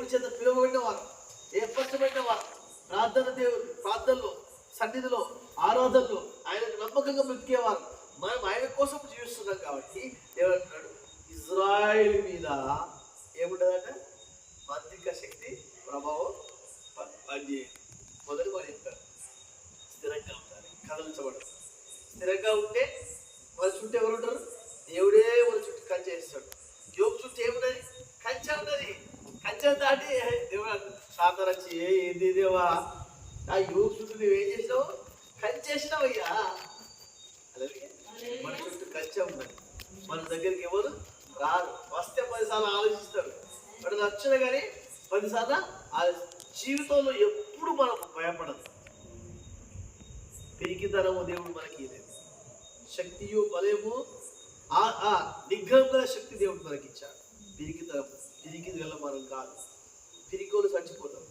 దేవుడి చేత పిలువబడినవారు, ఏర్పరచబడినవారు, ప్రార్థనలో, సన్నిధిలో, ఆరాధనలో ఆయనకు నమ్మకంగా బ్రతికేవారు. మనం ఆయన కోసం జీవిస్తున్నాం కాబట్టి దేవుడు అంటున్నాడు, ఇజ్రాయిల్ మీద ఏముండదట? మాంత్రిక శక్తి ప్రభావం పనిచేయదు. మొదటి వాడు చెప్తారు, స్థిరంగా ఉండాలి, కదలించబడదు. స్థిరంగా ఉంటే మన చుట్టూ ఎవరు ఉంటారు? దేవుడే మన చుట్టూ కంచె వేస్తాడు. యోగు చుట్టూ ఏమున్నది? కంచె ఉన్నది. కంచె దాటి దేవుడు సాతాను వచ్చి ఏంది దేవా, ఆ యోగు చుట్టూ నువ్వేం చేసినావు? కంచేసినావయ్యా. అలాగే మన చుట్టూ కంచె ఉన్నది. మన దగ్గరికి ఎవరు రారు. వస్తే 10 సార్లు ఆలోచిస్తారు. వాడు నచ్చదు కానీ 10 సార్లు జీవితంలో ఎప్పుడు మనం భయపడదు. పిరికితనము దేవుడు మనకి లేదు. శక్తియు బలము నిగ్రహం గల శక్తి దేవుడు మనకి ఇచ్చాడు. పిరికి గల మనం కాదు. పిరికోలు చచ్చిపోతాం,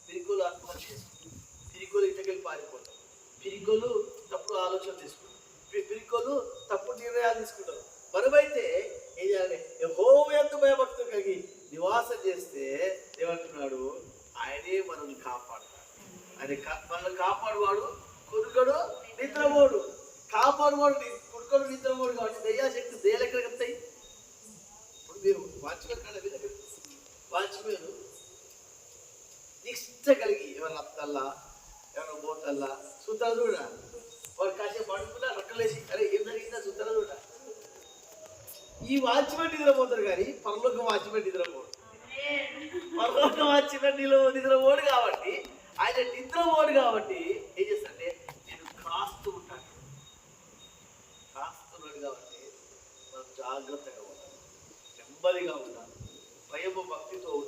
పిరికోలు ఆత్మహత్య చేసుకుంటాం, పిరికోలు ఇటకెళ్ళి పారిపోతాం, పిరికోలు తప్పుడు ఆలోచన తీసుకుంటాం, పిరికోలు తప్పుడు నిర్ణయాలు తీసుకుంటారు. మనమైతే ఏం చేయాలి? యెహోవా యందు భయభక్తులు కలిగి నివాసం చేస్తే ఏమంటున్నాడు? ఆయనే మనల్ని కాపాడుతాడు. ఆయన మనల్ని కాపాడువాడు కురుకడు నిద్రపోడు. కాపాడువాడు కురుకడు నిద్రపోడు. కాబట్టి దయ్యాశక్తి దేలెక్కడ వస్తాయి? ఇప్పుడు మీరు వాచ్మెన్ కాడ వాచ్మెన్ నిష్ట కలిగి ఎవరు రక్తల్లా ఎవరు బోతల్లా చూస్తారా? చూడ వాడు కాసేపు పడుకున్నా రొట్టలేసి అరే ఏం జరిగిందా చూస్తారా? చూడ ఈ వాచ్మెన్ నిద్రపోతారు కానీ పరలోక వాచ్మెన్ నిద్రపోడు. పరలోక వాచ్మెన్ నిద్రపోడు కాబట్టి ఆయన నిద్రపోడు కాబట్టి ఏం చేస్తాడంటే నేను కాస్తున్నాడు కాబట్టి మనం జాగ్రత్తగా ఉండాలి, నెమ్మదిగా ఉండాలి, భయము భక్తితో ఉండాలి.